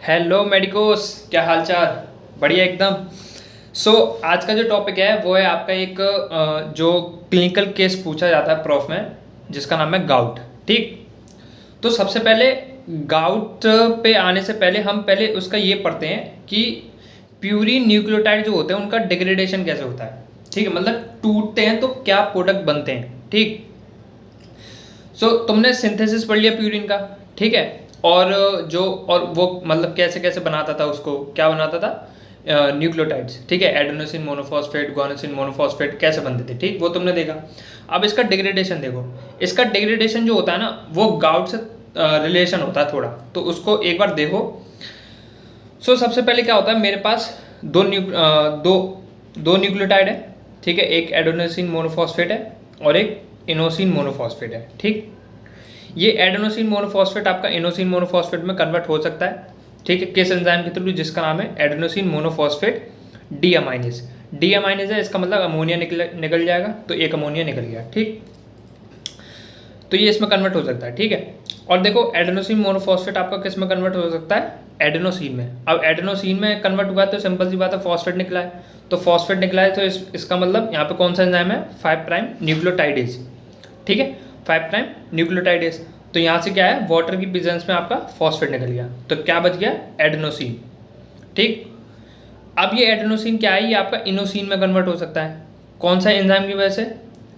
Hello medicos, क्या हाल चाल। बढ़िया एकदम। आज का जो टॉपिक है वो है आपका एक जो क्लिनिकल केस पूछा जाता है प्रॉफ में, जिसका नाम है गाउट। ठीक। तो सबसे पहले गाउट पे आने से पहले हम पहले उसका ये पढ़ते हैं कि प्यूरिन न्यूक्लियोटाइड जो होते हैं उनका डिग्रेडेशन कैसे होता है। ठीक है, मतलब टूटते हैं तो क्या प्रोडक्ट बनते हैं। ठीक। तुमने सिंथेसिस पढ़ लिया प्यूरिन का। ठीक है। और और वो मतलब कैसे कैसे बनाता था, उसको क्या बनाता था, न्यूक्लियोटाइड्स। ठीक है, एडेनोसिन मोनोफॉस्फेट, गुआनोसिन मोनोफॉस्फेट कैसे बनते थे। ठीक, वो तुमने देखा। अब इसका डिग्रेडेशन देखो। इसका डिग्रेडेशन जो होता है ना, वो गाउट से रिलेशन होता है थोड़ा, तो उसको एक बार देखो। सबसे पहले क्या होता है, मेरे पास दो न्यूक्लियोटाइड है। ठीक है, एक एडेनोसिन मोनोफॉस्फेट है और एक इनोसिन मोनोफॉस्फेट है। ठीक। ये एडेनोसिन मोनोफॉस्फेट आपका इनोसिन मोनोफॉस्फेट में कन्वर्ट हो सकता है। ठीक है, किस एंजाइम के थ्रू, जिसका नाम है एडेनोसिन मोनोफॉस्फेट डीअमाइनेज। डीअमाइनेज है, इसका मतलब अमोनिया निकल जाएगा, तो एक अमोनिया निकल गया। ठीक। तो ये इसमें कन्वर्ट हो सकता है। ठीक है। और देखो, एडेनोसिन मोनोफॉस्फेट आपका किस में कन्वर्ट हो सकता है, एडेनोसिन में। अब एडेनोसिन में कन्वर्ट हुआ है तो सिंपल सी बात है, फॉस्फेट निकला है। तो फॉस्फेट निकला है तो इसका मतलब यहाँ पे कौन सा एंजाइम है, 5 प्राइम न्यूक्लियोटाइडेज। ठीक है, 5 प्राइम न्यूक्लियोटाइडेज। तो यहाँ से क्या है, वाटर की प्रेजेंस में आपका फॉस्फेट निकल गया, तो क्या बच गया, एडेनोसिन। ठीक। अब ये एडेनोसिन क्या है, ये आपका इनोसिन में कन्वर्ट हो सकता है। कौन सा एंजाइम की वजह से,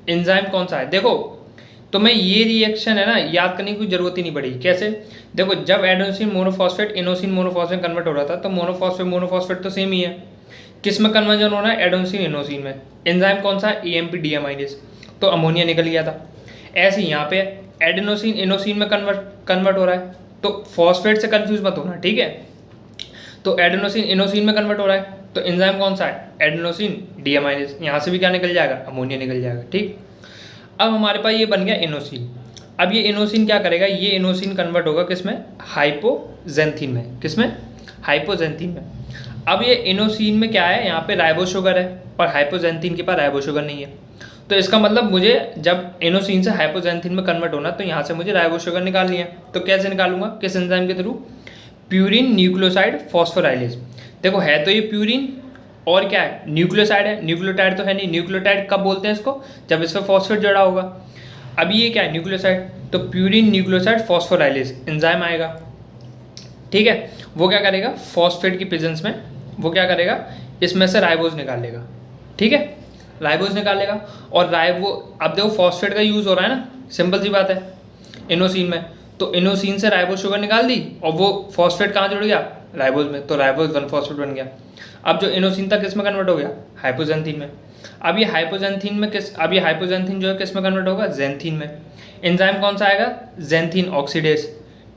एंजाइम कौन सा है देखो। तो मैं ये रिएक्शन है ना, याद करने की जरूरत ही नहीं पड़ी। कैसे, देखो, जब adenosine monophosphate inosine monophosphate convert हो रहा था, तो मोनोफॉस्फेट मोनोफॉस्फेट तो सेम ही है। किस में कन्वर्जन हो रहा है, एडेनोसिन इनोसिन में। एंजाइम कौन सा, एएमपी डीअमाइनेज, तो अमोनिया निकल गया था। ऐसे ही यहाँ पे एडेनोसिन इनोसिन में कन्वर्ट हो रहा है, तो फॉस्फेट से कंफ्यूज मत होना। ठीक है, तो एडेनोसिन इनोसिन में कन्वर्ट हो रहा है, तो एंजाइम कौन सा है, एडेनोसिन डीअमाइनेज। यहाँ से भी क्या निकल जाएगा, अमोनिया निकल जाएगा। ठीक। अब हमारे पास ये बन गया इनोसिन। अब ये इनोसिन क्या करेगा, ये इनोसिन कन्वर्ट होगा किसमें, हाइपोजेंथिन में। किसमें, हाइपोजेंथिन में। अब ये इनोसिन में क्या है, यहाँ पे राइबो शुगर है, और हाइपोजेंथिन के पास राइबो शुगर नहीं है। तो इसका मतलब मुझे जब इनोसिन से हाइपोजेंथिन में कन्वर्ट होना, तो यहाँ से मुझे राइबो शुगर निकालनी है। तो कैसे निकालूंगा, किस एंजाइम के थ्रू, प्यूरिन न्यूक्लियोसाइड फॉस्फोराइलेज। देखो, है तो ये प्यूरिन, और क्या है, न्यूक्लियोसाइड है। न्यूक्लियोटाइड तो है नहीं। न्यूक्लियोटाइड कब बोलते हैं इसको, जब इसमें फॉस्फेट जुड़ा होगा। अब ये क्या है, न्यूक्लियोसाइड, तो प्यूरिन न्यूक्लियोसाइड फॉस्फोराइलेज एंजाइम आएगा। ठीक है, वो क्या करेगा, फॉस्फेट की प्रेजेंस में वो क्या करेगा, इसमें से राइबोज निकाल लेगा। ठीक है, राइबोज निकाल लेगा। और अब देखो, फॉस्फेट का यूज़ हो रहा है ना, सिंपल सी बात है, इनोसिन में। तो इनोसिन से राइबोज शुगर निकाल दी, और वो फॉस्फेट कहाँ जुड़ गया, राइबोज में, तो राइबोज 1 फॉस्फेट बन गया। अब जो इनोसिन था किस में कन्वर्ट हो गया, हाइपोजेंथिन में। अब ये हाइपोजेंथिन जो है किस में कन्वर्ट होगा, जेंथिन में। एंजाइम कौन सा आएगा, जेंथिन ऑक्सीडेज।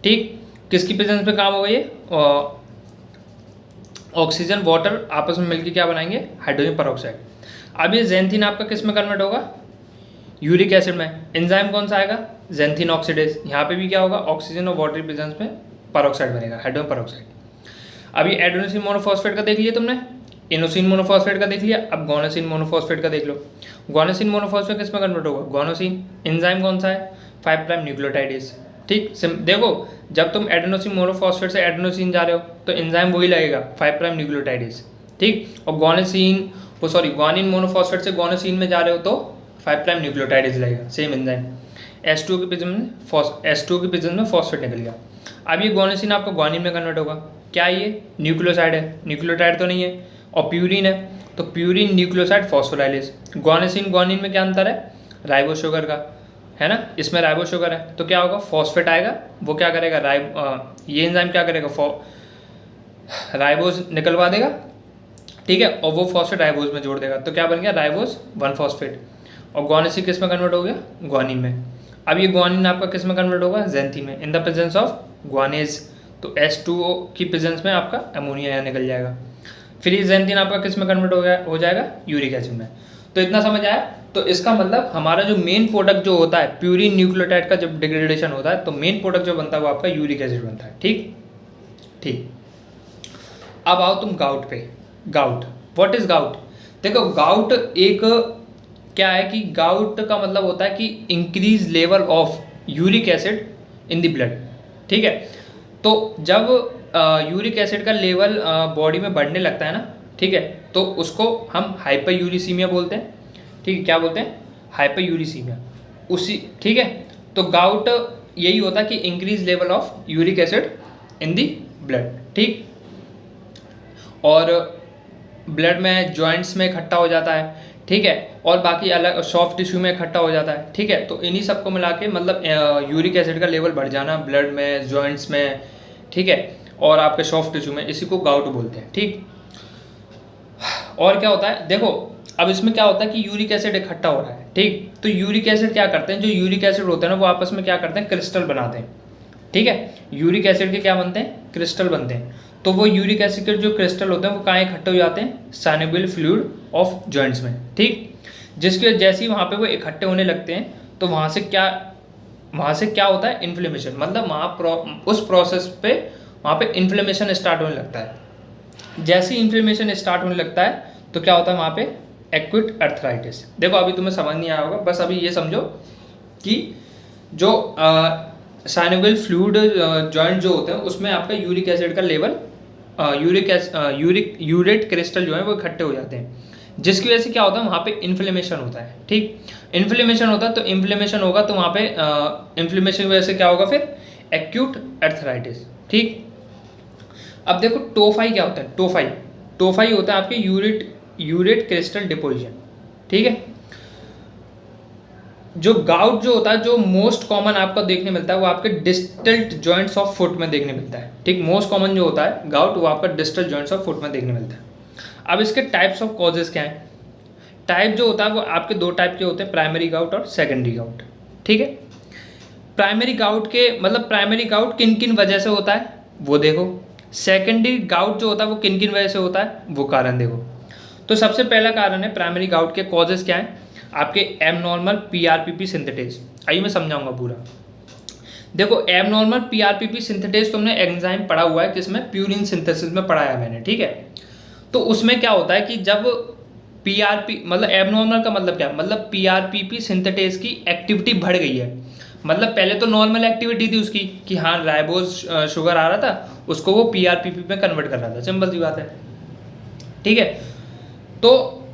ठीक। किसकी प्रेजेंस में काम होगा ये, ऑक्सीजन वाटर आपस में मिलकर क्या बनाएंगे, हाइड्रोजन परऑक्साइड। अब ये जेंथिन आपका किस में कन्वर्ट होगा, यूरिक एसिड में। एंजाइम कौन सा आएगा, जेंथिन ऑक्सीडेज। यहाँ पे भी क्या होगा, ऑक्सीजन और वाटर प्रेजेंस में परऑक्साइड बनेगा, हाइड्रोजन परऑक्साइड। अब ये एडेनोसिन मोनोफॉस्फेट का देख लिया तुमने, इनोसिन मोनोफॉस्फेट का देख लिया, अब गुआनोसिन मोनोफॉस्फेट का देख लो। गुआनोसिन मोनोफॉस्फेट किस में कन्वर्ट होगा, गुआनोसिन। एंजाइम कौन सा है, 5 प्राइम न्यूक्लियोटाइडेज। ठीक। देखो, जब तुम एडेनोसिन मोनोफॉस्फेट से एडेनोसिन जा रहे हो, तो एंजाइम वही लगेगा, 5 प्राइम न्यूक्लियोटाइडेज। ठीक। और गुआनिन मोनोफॉस्फेट से गुआनोसिन में जा रहे हो, तो 5 प्राइम न्यूक्लियोटाइडेज लगेगा, सेम एंजाइम। H2 की प्रेजेंस में फॉस्फेट निकल गया। अब ये गुआनोसिन आपका गुआनिन में कन्वर्ट होगा। क्या ये न्यूक्लियोसाइड है, न्यूक्लियोटाइड तो नहीं है, और प्यूरिन है, तो purine nucleoside phosphorylase. Guanosine guanine में क्या अंतर है, राइबो शुगर का, है ना, इसमें राइबो शुगर है, तो क्या होगा, फॉस्फेट आएगा, वो क्या करेगा, ये एंजाइम क्या करेगा, राइबोज निकलवा देगा। ठीक है, और वो फॉस्फेट राइबोज में जोड़ देगा, तो क्या बन गया, राइबोज 1 फॉस्फेट। और गुआनोसिन किस में कन्वर्ट हो गया, गुआनिन में। अब ये गुआनिन आपका किस में कन्वर्ट होगा, जेंथिन में, इन द प्रेजेंस ऑफ गुआनेज। तो H2O की प्रेजेंस में आपका अमोनिया यहाँ निकल जाएगा। फिर ये जेंथिन आपका किस में कन्वर्ट हो जाएगा, यूरिक एसिड में। तो इतना समझ आया। तो इसका मतलब हमारा जो मेन प्रोडक्ट जो होता है, प्यूरिन न्यूक्लियोटाइड का जब डिग्रेडेशन होता है, तो मेन प्रोडक्ट जो बनता है वो आपका यूरिक एसिड बनता है। ठीक। ठीक। अब आओ तुम गाउट पे। Gout, what is gout. देखो, गाउट एक क्या है कि गाउट का मतलब होता है कि increase level of uric acid in the blood. ठीक है, तो जब यूरिक एसिड का लेवल बॉडी में बढ़ने लगता है ना, ठीक है, तो उसको हम हाइपर यूरिसीमिया बोलते हैं। ठीक है, क्या बोलते हैं? Hyper uricaemia. उसी, ठीक है, तो गाउट यही होता है कि increase level of uric acid in the blood. ठीक, और ब्लड में जॉइंट्स में इकट्ठा हो जाता है, ठीक है, और बाकी अलग सॉफ्ट टिश्यू में इकट्ठा हो जाता है। ठीक है, तो इन्हीं सबको मिला के मतलब यूरिक एसिड का लेवल बढ़ जाना ब्लड में, जॉइंट्स में, ठीक है, और आपके सॉफ्ट टिश्यू में, इसी को गाउट बोलते हैं। ठीक, और क्या होता है देखो, अब इसमें क्या होता है कि यूरिक एसिड इकट्ठा हो रहा है। ठीक, तो यूरिक एसिड क्या करते हैं, जो यूरिक एसिड होते हैं ना वो आपस में क्या करते हैं, क्रिस्टल बनाते हैं। ठीक है, यूरिक एसिड के क्या बनते हैं, क्रिस्टल बनते हैं। तो वो यूरिक एसिड के जो क्रिस्टल होते हैं वो कहाँ इकट्ठे हो जाते हैं, साइनोवियल फ्लूइड ऑफ जॉइंट्स में। ठीक, जिसके जैसे ही वहाँ पे वो इकट्ठे होने लगते हैं तो वहाँ से क्या होता है, इन्फ्लेमेशन, मतलब वहाँ उस प्रोसेस पे वहाँ पे इन्फ्लेमेशन स्टार्ट होने लगता है। जैसे ही इन्फ्लेमेशन स्टार्ट होने लगता है तो क्या होता है वहाँ पे, एक्यूट अर्थराइटिस। देखो अभी तुम्हें समझ नहीं आया होगा, बस अभी ये समझो कि जो साइनोवियल फ्लूइड जॉइंट जो होते हैं उसमें आपका यूरिक एसिड का लेवल, यूरेट क्रिस्टल जो है वो इकट्ठे हो जाते हैं, जिसकी वजह से क्या होता है वहाँ पे इन्फ्लेमेशन होता है। ठीक, इन्फ्लेमेशन होता है तो इन्फ्लेमेशन होगा तो वहाँ पे इन्फ्लेमेशन की वजह से क्या होगा फिर, एक्यूट अर्थराइटिस। ठीक, अब देखो टोफाई क्या होता है, टोफाई होता है आपके यूरेट क्रिस्टल डिपोजिशन। ठीक है, जो गाउट जो होता है, जो मोस्ट कॉमन आपको देखने मिलता है वो आपके डिस्टल जॉइंट्स ऑफ फुट में देखने मिलता है। ठीक, मोस्ट कॉमन जो होता है गाउट वो आपका डिस्टल जॉइंट्स ऑफ फुट में देखने मिलता है। अब इसके टाइप्स ऑफ कॉजेज क्या हैं? टाइप जो होता है वो आपके दो टाइप के होते हैं, प्राइमरी गाउट और सेकेंडरी गाउट। ठीक है, प्राइमरी गाउट के मतलब प्राइमरी गाउट किन किन वजह से होता है वो देखो, सेकेंडरी गाउट जो होता है वो किन किन वजह से होता है वो कारण देखो। तो सबसे पहला कारण है प्राइमरी गाउट के कॉजेज क्या है, आपके एबनॉर्मल पीआरपीपी सिंथेटेज। आइए मैं समझाऊंगा पूरा। देखो एबनॉर्मल पीआरपीपी सिंथेटेज तुमने एंजाइम पढ़ा हुआ है, किसमें, प्यूरिन सिंथेसिस में पढ़ाया है मैंने। ठीक है, तो उसमें क्या होता है कि जब पीआरपी मतलब एबनॉर्मल का मतलब क्या, मतलब पीआरपीपी सिंथेटेज की एक्टिविटी बढ़ गई है। मतलब पहले तो नॉर्मल एक्टिविटी थी उसकी कि हाँ राइबोज शुगर आ रहा था, उसको वो पीआरपीपी में कन्वर्ट कर रहा था, सिंपल सी बात है। ठीक है, तो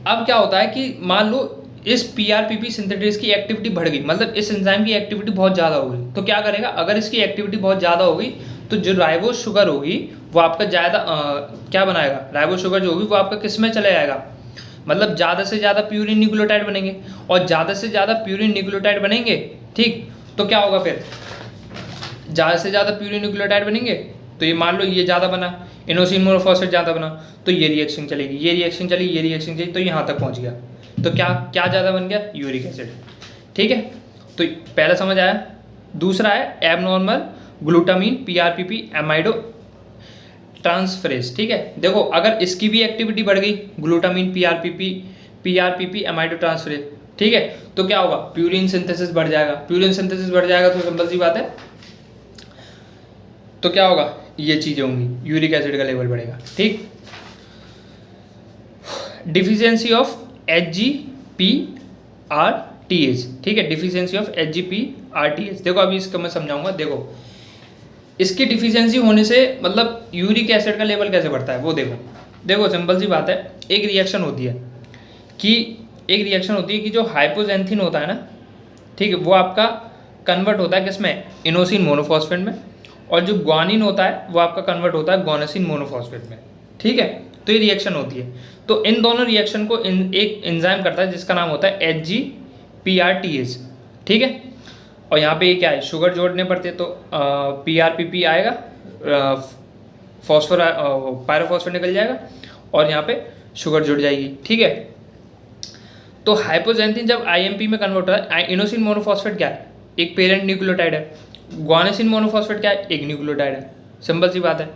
अब क्या होता है कि मान लो इस पीआरपीपी सिंथेटेज की एक्टिविटी बढ़ गई, मतलब इस एंजाइम की एक्टिविटी बहुत ज़्यादा हो गई, तो क्या करेगा, अगर इसकी एक्टिविटी बहुत ज़्यादा होगी तो जो राइबोज शुगर होगी वो आपका ज़्यादा क्या बनाएगा, राइबोज शुगर जो होगी वो आपका किस में चले जाएगा, मतलब ज़्यादा से ज़्यादा प्यूरिन न्यूक्लियोटाइड बनेंगे, और ज़्यादा से ज़्यादा प्यूरिन न्यूक्लियोटाइड बनेंगे। ठीक, तो क्या होगा फिर, ज़्यादा से ज़्यादा प्यूरिन न्यूक्लियोटाइड बनेंगे तो ये मान लो ये ज़्यादा बना, इनोसिन मोनोफॉस्फेट ज़्यादा बना, तो ये रिएक्शन चलेगी, ये रिएक्शन चली, ये रिएक्शन चली, तो यहाँ तक पहुँच गया, तो क्या ज़्यादा बन गया, यूरिक एसिड। ठीक है, तो पहला समझ आया। दूसरा है एबनॉर्मल ग्लूटामीन पीआरपीपी एमाइडो ट्रांसफरेज। ठीक है, देखो अगर इसकी भी एक्टिविटी बढ़ गई, ग्लूटामीन पीआरपीपी एमाइडो ट्रांसफरेज, ठीक है, तो क्या होगा, प्यूरिन सिंथेसिस बढ़ जाएगा। प्यूरिन सिंथेसिस बढ़ जाएगा तो सिंपल सी बात है, तो क्या होगा, ये चीज़ें होंगी, यूरिक एसिड का लेवल बढ़ेगा। ठीक, डिफिशियंसी ऑफ HGPRTH। ठीक है, डिफिशियंसी ऑफ HGPRTH, देखो अभी इसका मैं समझाऊंगा। देखो इसकी डिफिशियंसी होने से मतलब यूरिक एसिड का लेवल कैसे बढ़ता है वो देखो सिंपल सी बात है, एक रिएक्शन होती है कि जो हाइपोजेंथिन होता है ना, ठीक है, वो आपका कन्वर्ट होता है किसमें, इनोसिन मोनोफॉस्फेट में, और जो ग्वानिन होता है वो आपका कन्वर्ट होता है गोनेसिन मोनोफॉस्फेट में। ठीक है, तो ये रिएक्शन होती है, तो इन दोनों रिएक्शन को एक एंजाइम करता है जिसका नाम होता है HGPRTH। ठीक है, और यहाँ पे ये क्या है, शुगर जोड़ने पड़ते, तो PRPP आएगा, पायरोफॉस्फेट निकल जाएगा, और यहाँ पे शुगर जुड़ जाएगी। ठीक है, तो हाइपोजेंथिन जब IMP में कन्वर्ट होता है, इनोसिन मोनोफॉस्फेट क्या है, एक पेरेंट न्यूक्लियोटाइड है, ग्वानिसिन मोनोफॉस्फेट क्या है, एक न्यूक्लियोटाइड है, सिंपल सी बात है।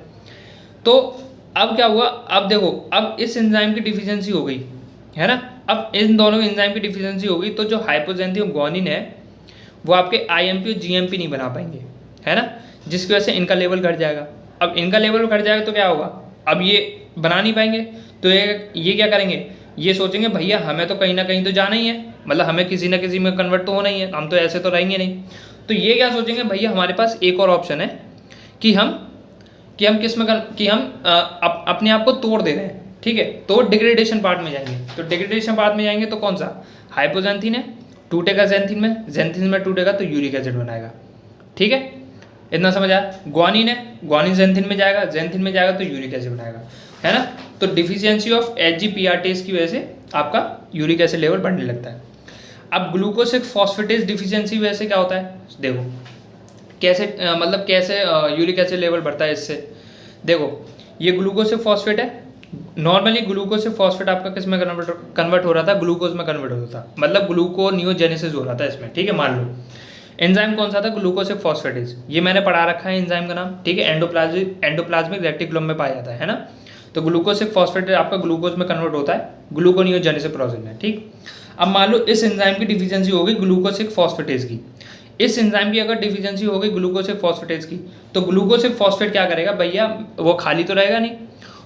तो अब क्या हुआ, अब देखो अब इस एंजाइम की डिफिशियंसी हो गई है ना, अब इन दोनों एंजाइम की डिफिशियंसी हो गई तो जो हाइपोजेंथिन ग्वानिन है वो आपके IMP और GMP नहीं बना पाएंगे, है ना, जिसकी वजह से इनका लेवल घट जाएगा। अब इनका लेवल घट जाएगा तो क्या होगा, अब ये बना नहीं पाएंगे, तो ये क्या करेंगे, ये सोचेंगे भैया हमें तो कहीं ना कहीं तो जाना ही है, मतलब हमें किसी ना किसी में कन्वर्ट तो होना ही है, हम तो ऐसे तो रहेंगे नहीं। तो ये क्या सोचेंगे, भैया हमारे पास एक और ऑप्शन है कि हम कि हम किस में कि हम अपने आप को तोड़ दे रहे हैं, ठीक है, तो डिग्रेडेशन पार्ट में जाएंगे। तो डिग्रेडेशन पार्ट में जाएंगे तो कौन सा, हाइपोजेंथीन है, टूटेगा जेंथिन में, जेंथिन में टूटेगा तो यूरिक एसिड बनाएगा, ठीक है, इतना समझ आया। ग्वानिन है, ग्वानिन जेंथिन में जाएगा, जेंथिन में जाएगा तो यूरिक एसिड बनाएगा, है ना। तो डिफिशियंसी ऑफ HGPRTase की वजह से आपका यूरिक एसिड लेवल बढ़ने लगता है। अब ग्लूकोज 6 फॉस्फेटेज डिफिशियंसी वजह से क्या होता है, देखो कैसे मतलब कैसे यूरिक एसिड लेवल बढ़ता है इससे। देखो ये ग्लूकोज 6 फॉस्फेट है, नॉर्मली ग्लूकोज 6 फॉस्फेट आपका किस में कन्वर्ट हो रहा था, ग्लूकोज में कन्वर्ट होता था, मतलब ग्लूकोनियोजेनेसिस हो रहा था इसमें, ठीक है। मान लो एंजाइम कौन सा था, ग्लूकोज 6 फॉस्फेटेज, ये मैंने पढ़ा रखा है एंजाइम का नाम, ठीक है, एंडोप्लाज्मिक रेटिकुलम में पाया जाता है ना। तो ग्लूकोज 6 फॉस्फेटेज आपका ग्लूकोज में कन्वर्ट होता है ग्लूकोनियोजेनेसिस प्रोसेस में, ठीक। अब मान लो इस एंजाइम की डिफिशियंसी हो गई ग्लूकोज 6 फॉस्फेटेज की, इस एंजाइम की अगर डिफिशियंसी हो गई ग्लूकोज 6 फॉस्फेटेज की, तो ग्लूकोज 6 फॉस्फेट क्या करेगा भैया, वो खाली तो रहेगा नहीं,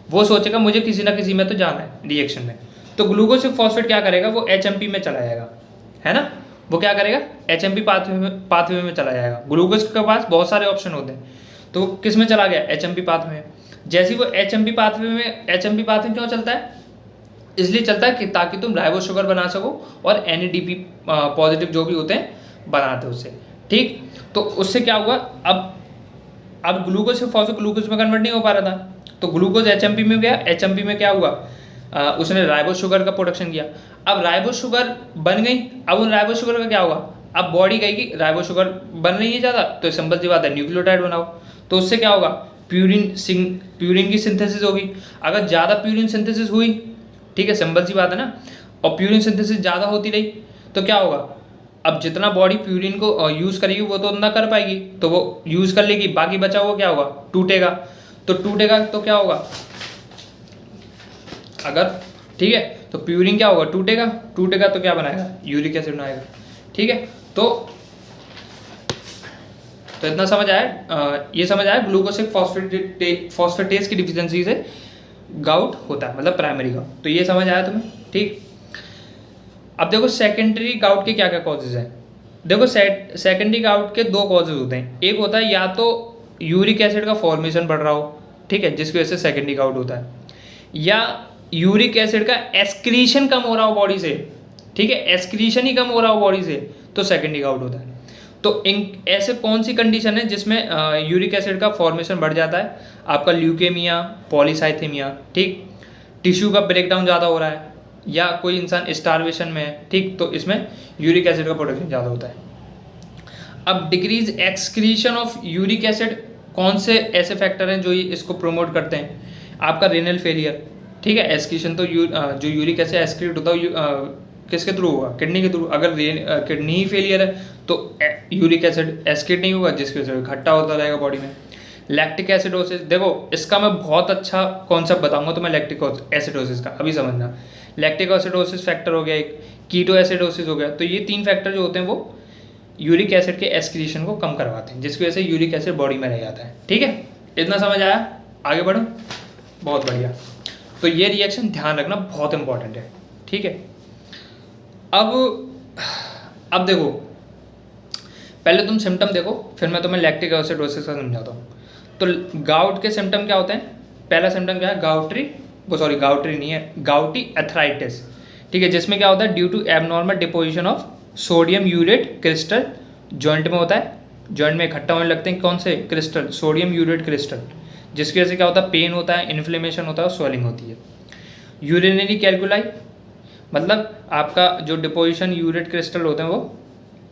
वो सोचेगा मुझे किसी ना किसी में तो जाना है रिएक्शन में। तो ग्लूकोज 6 फॉस्फेट क्या करेगा, वो HMP में चला जाएगा, है ना, वो क्या करेगा HMP पाथवे में चला जाएगा। ग्लूकोज के पास बहुत सारे ऑप्शन होते हैं, तो किस में चला गया, HMP पाथवे में। जैसे वो HMP पाथवे क्यों चलता है, इसलिए चलता है कि ताकि तुम राइबो शुगर बना सको और NADP पॉजिटिव जो भी होते हैं बनाते उससे, ठीक। तो उससे क्या हुआ, अब ग्लूकोज से फॉस्फेट ग्लूकोज में कन्वर्ट नहीं हो पा रहा था, तो ग्लूकोज HMP में गया, HMP में क्या हुआ, उसने राइबो शुगर का प्रोडक्शन किया। अब राइबो शुगर बन गई, अब उन राइबो शुगर का क्या हुआ, अब बॉडी कहेगी राइबो शुगर बन रही है ज़्यादा, तो सिंपल सी बात है न्यूक्लियोटाइड बनाओ, तो उससे क्या होगा, प्यूरिन की सिंथेसिस होगी। अगर ज़्यादा प्यूरिन सिंथेसिस हुई, ठीक है, सिंपल सी बात है ना, और प्यूरिन सिंथेसिस ज़्यादा होती रही तो क्या होगा, अब जितना बॉडी प्यूरिन को यूज़ करेगी वो तो उतना कर पाएगी, तो वो यूज़ कर लेगी, बाकी बचा हुआ क्या होगा, टूटेगा। तो टूटेगा तो क्या होगा, अगर ठीक है, तो प्यूरिन क्या होगा, टूटेगा तो क्या बनाएगा, यूरिक एसिड बनाएगा, ठीक है। तो इतना समझ आया, ये समझ आया ग्लूकोज 6 फॉस्फेटेज की डिफिशियंसी से गाउट होता है, मतलब प्राइमरी गाउट, तो ये समझ आया तुम्हें, ठीक। अब देखो सेकेंडरी गाउट के क्या क्या कॉजेज हैं। देखो सेकेंडरी गाउट के दो कॉजेज होते हैं, एक होता है या तो यूरिक एसिड का फॉर्मेशन बढ़ रहा हो, ठीक है, जिसकी वजह से सेकेंडरी गाउट होता है, या यूरिक एसिड का एक्सक्रीशन कम हो रहा हो बॉडी से, ठीक है, एक्सक्रीशन ही कम हो रहा हो बॉडी से, तो सेकेंडरी गाउट होता है। तो ऐसे कौन सी कंडीशन है जिसमें यूरिक एसिड का फॉर्मेशन बढ़ जाता है, आपका ल्यूकेमिया, पॉलीसाइथेमिया, ठीक, टिश्यू का ब्रेकडाउन ज़्यादा हो रहा है, या कोई इंसान स्टारवेशन में है, ठीक, तो इसमें यूरिक एसिड का प्रोडक्शन ज़्यादा होता है। अब decrease excretion of uric acid, कौन से ऐसे फैक्टर हैं जो इसको प्रमोट करते हैं, आपका रेनल फेलियर, ठीक है, एक्सक्रीशन तो जो यूरिक एसिड एक्सक्रीट होता है किसके थ्रू होगा, किडनी के थ्रू। अगर किडनी ही फेलियर है तो यूरिक एसिड एक्सक्रीट नहीं होगा, जिसकी वजह से इकट्ठा होता रहेगा बॉडी में। लैक्टिक एसिडोसिस, देखो इसका मैं बहुत अच्छा कॉन्सेप्ट बताऊंगा तो मैं लैक्टिक एसिडोसिस का, अभी समझना। लैक्टिक एसिडोसिस फैक्टर हो गया एक, कीटो एसिडोसिस हो गया, तो ये 3 फैक्टर जो होते हैं वो यूरिक एसिड के एक्सक्रीशन को कम करवाते हैं, जिसकी वजह से यूरिक एसिड बॉडी में रह जाता है, ठीक है। इतना समझ आया, आगे बढ़ो, बहुत बढ़िया। तो ये रिएक्शन ध्यान रखना बहुत इंपॉर्टेंट है, ठीक है। अब देखो, पहले तुम सिम्टम देखो, फिर मैं तुम्हें लैक्टिक एसिडोसिस का समझाता हूँ। तो गाउट के सिम्टम क्या होते हैं, पहला सिम्टम क्या है, गाउट्री नहीं है, गाउटी एथराइटिस, ठीक है, जिसमें क्या होता है, due to abnormal deposition of sodium urate crystal, joint में होता है, जॉइंट में इकट्ठा होने लगते हैं कौन से क्रिस्टल, सोडियम यूरेट क्रिस्टल, जिसकी वजह से क्या होता है, पेन होता है, इन्फ्लेमेशन होता है और स्वेलिंग होती है। यूरिनरी कैलकुलाई, मतलब आपका जो डिपोजिशन यूरेट क्रिस्टल होते हैं वो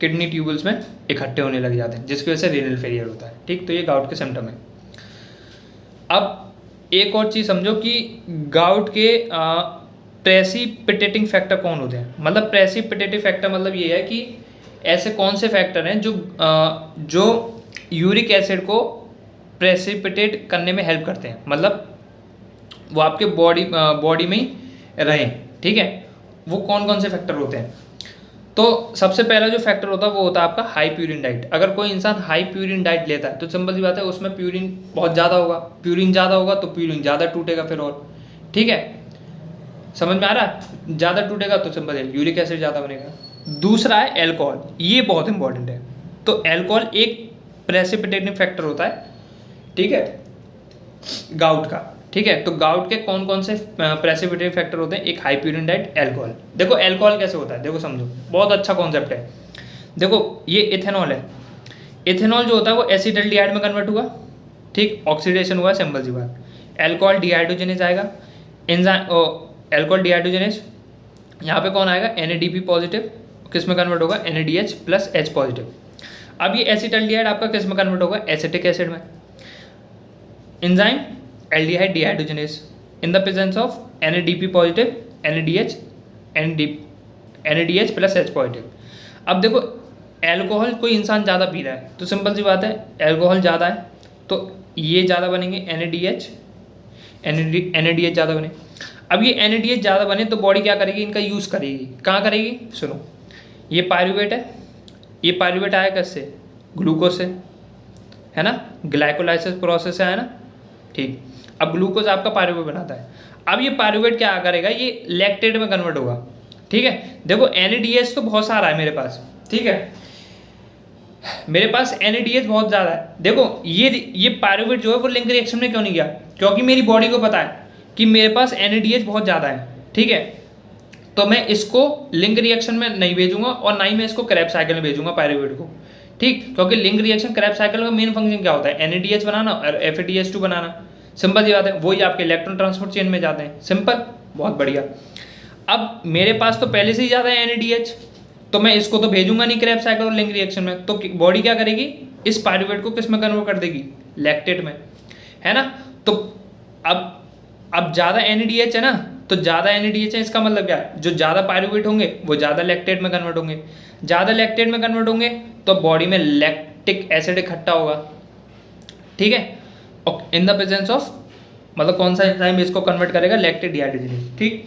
किडनी ट्यूबल्स में इकट्ठे होने लग जाते हैं, जिसकी वजह से रीनल फेलियर होता है, ठीक। तो ये गाउट के सिम्टम है। अब एक और चीज़ समझो कि गाउट के प्रेसिपिटेटिंग फैक्टर कौन होते हैं, मतलब प्रेसिपिटेटिव फैक्टर मतलब ये है कि ऐसे कौन से फैक्टर हैं जो यूरिक एसिड को प्रेसिपिटेट करने में हेल्प करते हैं, मतलब वो आपके बॉडी में ही रहें, ठीक है। वो कौन कौन से फैक्टर होते हैं, तो सबसे पहला जो फैक्टर होता है वो होता है आपका हाई प्यूरिन डाइट। अगर कोई इंसान हाई प्यूरिन डाइट लेता है तो सिंपल सी बात है उसमें प्यूरिन बहुत ज़्यादा होगा, प्यूरिन ज़्यादा होगा तो प्यूरिन ज़्यादा टूटेगा फिर, और ठीक है, समझ में आ रहा है, ज़्यादा टूटेगा तो सिंपल है यूरिक एसिड ज़्यादा बनेगा। दूसरा है एल्कोहल, ये बहुत इंपॉर्टेंट है। तो एल्कोहल एक प्रेसिपिटेटिव फैक्टर होता है, ठीक है, गाउट का, ठीक है। तो गाउट के कौन कौन से प्रेसिपिटेटिंग फैक्टर होते हैं? एक हाई प्यूरिन डाइट, एल्कोहल। देखो एल्कोहल कैसे होता है, देखो समझो, बहुत अच्छा कॉन्सेप्ट है। देखो ये इथेनॉल है, इथेनॉल जो होता है वो एसिटल्डिहाइड में कन्वर्ट हुआ, ठीक, ऑक्सीडेशन हुआ, सिंपल सी बात। एल्कोहल डिहाइड्रोजनेज आएगा, एल्कोहल डिहाइड्रोजनेज, यहाँ पे कौन आएगा? NADP पॉजिटिव, किस में कन्वर्ट होगा? NADH plus H positive. अब ये एसिटल्डिहाइड आपका किस में कन्वर्ट होगा? एसिटिक एसिड में। Enzyme aldehyde dehydrogenase in the presence of NADP positive, NADH plus H positive. अब देखो एल्कोहल कोई इंसान ज़्यादा पी रहा है तो सिंपल सी बात है, एल्कोहल ज़्यादा है तो ये ज़्यादा बनेंगे, NADH ज़्यादा बने। अब ये NADH ज़्यादा बने तो बॉडी क्या करेगी? इनका यूज़ करेगी। कहाँ करेगी? सुनो, ये पायरुवेट है, ये पायरुवेट आया किससे? ग्लूकोज से, है ना, ग्लाइकोलाइसिस प्रोसेस से आया ना, ठीक। अब ग्लूकोज आपका पायरुवेट बनाता है। अब ये पायरुवेट क्या करेगा? ये लैक्टेट में कन्वर्ट होगा, ठीक है। देखो NADH तो बहुत सारा है मेरे पास, ठीक है, मेरे पास NADH बहुत ज़्यादा है। देखो ये पायरुवेट जो है वो लिंक रिएक्शन में क्यों नहीं गया? क्योंकि मेरी बॉडी को पता है कि मेरे पास NADH बहुत ज़्यादा है, ठीक है, तो मैं इसको लिंक रिएक्शन में नहीं भेजूंगा और ना ही मैं इसको क्रैब साइकिल में भेजूंगा पायरुवेट को, ठीक। क्योंकि लिंक रिएक्शन क्रैब साइकिल का मेन फंक्शन क्या होता है? NADH बनाना और FADH2 बनाना, सिंपल सी बात है। वही आपके इलेक्ट्रॉन ट्रांसपोर्ट चेन में जाते हैं, सिंपल, बहुत बढ़िया। अब मेरे पास तो पहले से ही ज़्यादा है NADH, तो मैं इसको तो भेजूंगा नहीं क्रैब साइकिल और लिंक रिएक्शन में, तो बॉडी क्या करेगी? इस पायरुवेट को किस में कन्वर्ट कर देगी? लैक्टेट में, है ना। तो अब ज़्यादा NADH है ना, तो ज़्यादा NADH है, इसका मतलब क्या है? जो ज़्यादा पायरुवेट होंगे वो ज़्यादा लैक्टेट में कन्वर्ट होंगे, ज़्यादा लैक्टेट में कन्वर्ट होंगे तो बॉडी में लैक्टिक एसिड इकट्ठा होगा, ठीक है, और इन द प्रेजेंस ऑफ, मतलब कौन सा एंजाइम इसको कन्वर्ट करेगा? लैक्टिक डिहाइड्रोजनेज, ठीक।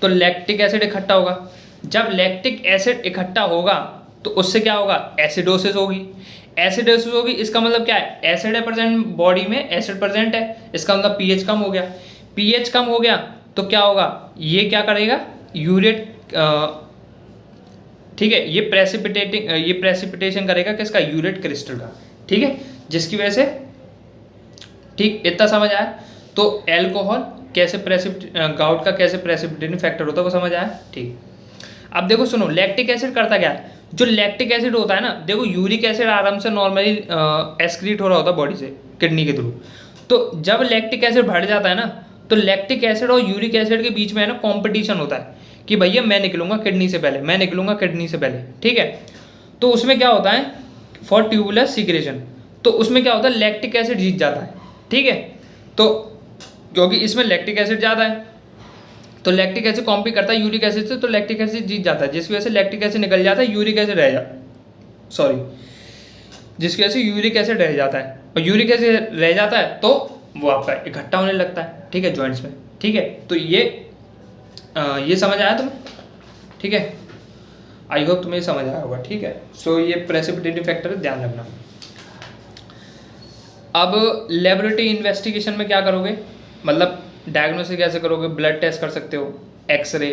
तो लैक्टिक एसिड इकट्ठा होगा, जब लैक्टिक एसिड इकट्ठा होगा तो उससे क्या होगा? एसिडोसिस होगी, एसिडोसिस होगी, इसका मतलब क्या है? एसिड है प्रेजेंट बॉडी में, एसिड प्रेजेंट है, इसका मतलब pH कम हो गया, pH कम हो गया तो क्या होगा? ये क्या करेगा? यूरेट, ठीक है, ये प्रेसिपिटेशन करेगा किसका? यूरेट क्रिस्टल का, ठीक है, जिसकी वजह से, ठीक, इतना समझ आया। तो एल्कोहल कैसे गाउट का कैसे प्रेसिपिटेटिंग फैक्टर होता है वो समझ आया, ठीक। अब देखो सुनो, लैक्टिक एसिड करता क्या है? जो लैक्टिक एसिड होता है ना, देखो यूरिक एसिड आराम से नॉर्मली एक्सक्रीट हो रहा होता है बॉडी से किडनी के थ्रू, तो जब लैक्टिक एसिड बढ़ जाता है ना, तो लैक्टिक एसिड और यूरिक एसिड के बीच में है ना कॉम्पिटिशन होता है कि भैया मैं निकलूंगा किडनी से पहले, मैं निकलूंगा किडनी से पहले, ठीक है। तो उसमें क्या होता है? फॉर ट्यूबुलर सीक्रेशन, तो उसमें क्या होता है? लैक्टिक एसिड जीत जाता है, ठीक है। तो क्योंकि इसमें लैक्टिक एसिड ज़्यादा है तो लैक्टिक एसिड कॉम्पीट करता है यूरिक एसिड से, तो लैक्टिक एसिड जीत जाता है, जिसकी वजह से लैक्टिक एसिड निकल जाता है, यूरिक एसिड रह जाता, सॉरी, जिसकी वजह से यूरिक एसिड रह जाता है, और यूरिक एसिड रह जाता है तो वो आपका इकट्ठा होने लगता है, ठीक है, जॉइंट्स में, ठीक है। तो ये समझ आया तुम्हें, ठीक है, आई होप तुम्हें समझ आया होगा, ठीक है। सो ये प्रेसिपिटेटिव फैक्टर है, ध्यान रखना। अब लेबोरेटरी इन्वेस्टिगेशन में क्या करोगे? मतलब डायग्नोसिस कैसे करोगे? ब्लड टेस्ट कर सकते हो, एक्सरे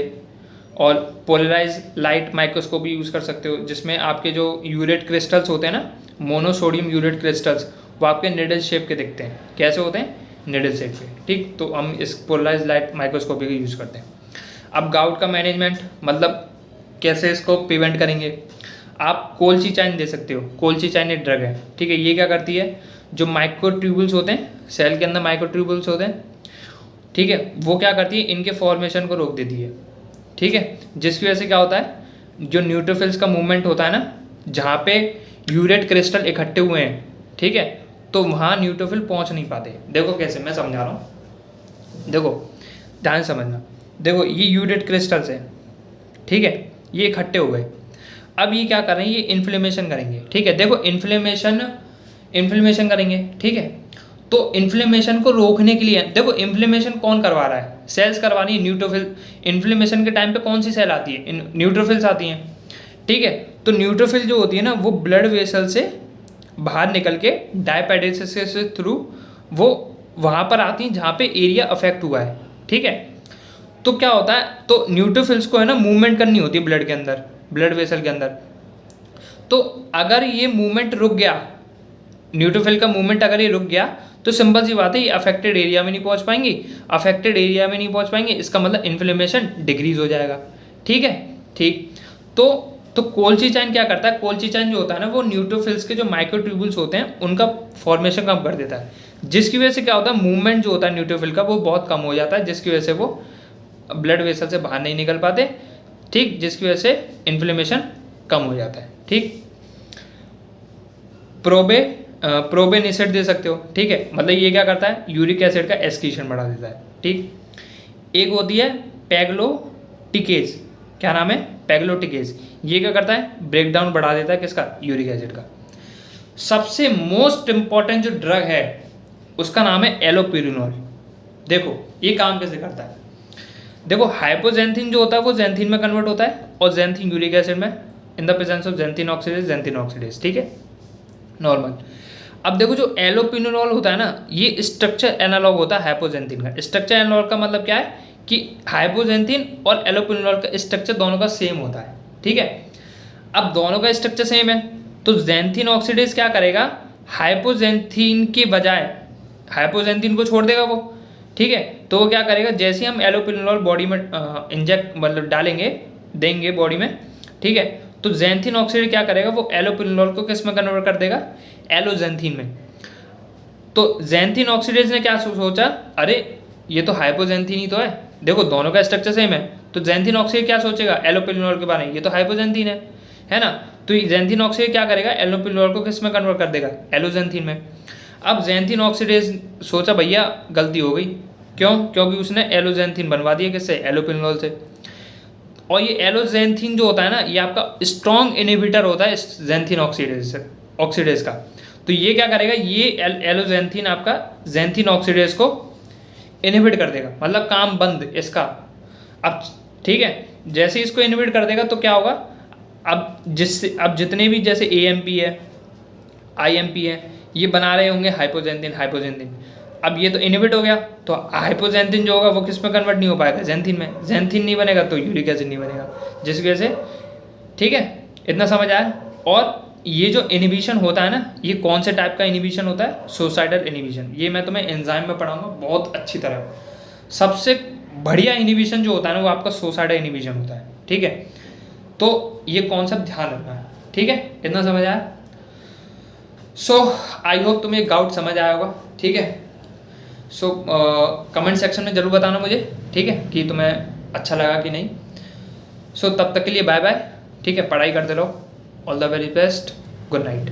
और पोलराइज लाइट माइक्रोस्कोप भी यूज़ कर सकते हो, जिसमें आपके जो यूरेट क्रिस्टल्स होते हैं ना, मोनोसोडियम यूरेट क्रिस्टल्स, वो आपके निडल शेप के दिखते हैं। कैसे होते हैं? निडल शेप के, ठीक। तो हम इस पोलराइज लाइट माइक्रोस्कोपी का यूज़ करते हैं। अब गाउट का मैनेजमेंट, मतलब कैसे इसको प्रिवेंट करेंगे? आप कोल्चिचाइन दे सकते हो, कोल्चिचाइन एक ड्रग है, ठीक है। ये क्या करती है? जो माइक्रोट्यूबुल्स होते हैं, सेल के अंदर माइक्रोट्यूबुल्स होते हैं, ठीक है, वो क्या करती है? इनके फॉर्मेशन को रोक देती है, ठीक है, जिसकी वजह से क्या होता है? जो न्यूट्रोफिल्स का मूवमेंट होता है ना, जहाँ पे यूरेट क्रिस्टल इकट्ठे हुए हैं, ठीक है, तो वहाँ न्यूट्रोफिल पहुँच नहीं पाते। देखो कैसे, मैं समझा रहा हूँ, देखो ध्यान समझना। देखो ये यूरेट क्रिस्टल्स हैं, ठीक है, ये इकट्ठे हो गए। अब ये क्या कर रहे हैं? ये इन्फ्लेमेशन करेंगे, ठीक है। देखो इन्फ्लेमेशन करेंगे, ठीक है। तो इन्फ्लेमेशन को रोकने के लिए, देखो इन्फ्लेमेशन कौन करवा रहा है? सेल्स करवानी है, न्यूट्रोफिल। इन्फ्लेमेशन के टाइम पे कौन सी सेल आती है? न्यूट्रोफिल्स आती हैं, ठीक है। तो न्यूट्रोफिल जो होती है ना, वो ब्लड वेसल से बाहर निकल के डायपेडेसिस के थ्रू वो वहाँ पर आती हैं जहाँ पे एरिया अफेक्ट हुआ है, ठीक है। तो क्या होता है? तो न्यूट्रोफिल्स को है ना मूवमेंट करनी होती है ब्लड के अंदर, ब्लड वेसल के अंदर। तो अगर ये मूवमेंट रुक गया, न्यूट्रोफिल का मूवमेंट अगर ये रुक गया तो सिंपल सी बात है, ये अफेक्टेड एरिया में नहीं पहुंच पाएंगी। अफेक्टेड एरिया में नहीं पहुंच पाएंगे, इसका मतलब इन्फ्लेमेशन डिक्रीज हो जाएगा। ठीक है, ठीक। तो कोल्चिचाइन क्या करता है, कोल्चिचाइन जो होता है ना, वो न्यूट्रोफिल्स के जो माइक्रोट्यूबुल्स होते हैं उनका फॉर्मेशन कम कर देता है, जिसकी वजह से क्या होता है, मूवमेंट जो होता है न्यूट्रोफिल का वो बहुत कम हो जाता है, जिसकी वजह से वो ब्लड वेसल से बाहर नहीं निकल पाते। ठीक, जिसकी वजह से इन्फ्लेमेशन कम हो जाता है। ठीक, प्रोबेनिसेट दे सकते हो। ठीक है, मतलब ये क्या करता है, यूरिक एसिड का एस्कीशन बढ़ा देता है। ठीक, एक होती है पैग्लोटिकेज, क्या नाम है, पैग्लोटिकेज। ये क्या करता है, ब्रेक डाउन बढ़ा देता है किसका, यूरिक एसिड का। सबसे मोस्ट इंपॉर्टेंट जो ड्रग है उसका नाम है एलोपिरिनोल। देखो ये काम कैसे करता है, देखो हाइपोजेंथिन जो होता है वो जेंथिन में कन्वर्ट होता है और जेंथिन यूरिक एसिड में, in the presence of xanthine oxidase. ठीक है, नॉर्मल। अब देखो जो एलोपिरिनोल होता है ना, ये स्ट्रक्चर एनालॉग होता है हाइपोजेंथिन का। स्ट्रक्चर एनालॉग का मतलब क्या है कि हाइपोजेंथिन और एलोपिरिनोल का स्ट्रक्चर दोनों का सेम होता है। ठीक है, अब दोनों का स्ट्रक्चर सेम है तो जेंथिन ऑक्सीडेज क्या करेगा, हाइपोजेंथिन के बजाय हाइपोजेंथिन को छोड़ देगा वो। ठीक है, तो वो क्या करेगा, जैसे ही हम एलोपिरिनोल बॉडी में इंजेक्ट मतलब डालेंगे, देंगे बॉडी में, ठीक है, तो जेंथिन ऑक्सीडेज क्या करेगा, वो एलोपिरिनोल को किस में कन्वर्ट कर देगा, एलोजेंथिन में। तो जेंथिन ऑक्सीडेज ने क्या सोचा, अरे ये तो हाइपोजेंथिन ही तो है, देखो दोनों का स्ट्रक्चर सेम है, तो जेंथिन ऑक्सीडेज क्या सोचेगा एलोपिरिनोल के बारे में, ये तो हाइपोजेंथिन है ना। तो जेंथिन ऑक्सीडेज क्या करेगा, एलोपिरिनोल को किस में कन्वर्ट कर देगा, एलोजेंथिन में। अब जेंथिन ऑक्सीडेज सोचा भैया गलती हो गई, क्यों, क्योंकि उसने एलोजेंथिन बनवा दिया किससे, एलोपिरिनोल से। और ये एलोजेंथिन जो होता है ना, ये आपका स्ट्रॉन्ग इनहिबिटर होता है जेंथिन ऑक्सीडेज का। तो ये क्या करेगा, ये एलोजेंथिन आपका जेंथिन ऑक्सीडेज को इनहिबिट कर देगा, मतलब काम बंद इसका। अब ठीक है, जैसे इसको इनहिबिट कर देगा तो क्या होगा, अब जितने भी जैसे AMP है, IMP है, ये बना रहे होंगे हाइपोजेंथिन। अब ये तो इनहिबिट हो गया, तो हाइपोजेंथिन जो होगा वो किस में कन्वर्ट नहीं हो पाएगा, जेंथिन में। जेंथिन नहीं बनेगा तो यूरिक एसिड नहीं बनेगा, जिसकी वजह से, ठीक है, इतना समझ आया। और ये जो इनहिबिशन होता है ना, ये कौन से टाइप का इनहिबिशन होता है, सुसाइडल इनहिबिशन। ये मैं तुम्हें एंजाइम में पढ़ाऊंगा बहुत अच्छी तरह। सबसे बढ़िया इनहिबिशन जो होता है ना, वो आपका सुसाइडल इनहिबिशन होता है। ठीक है, तो ये कॉन्सेप्ट ध्यान रखना है। ठीक है, इतना समझ आया। सो आई होप तुम्हें एक डाउट समझ आया होगा। ठीक है, सो कमेंट सेक्शन में ज़रूर बताना मुझे, ठीक है, कि तुम्हें अच्छा लगा कि नहीं। सो तब तक के लिए बाय बाय। ठीक है, पढ़ाई करते रहो। All the very best, good night.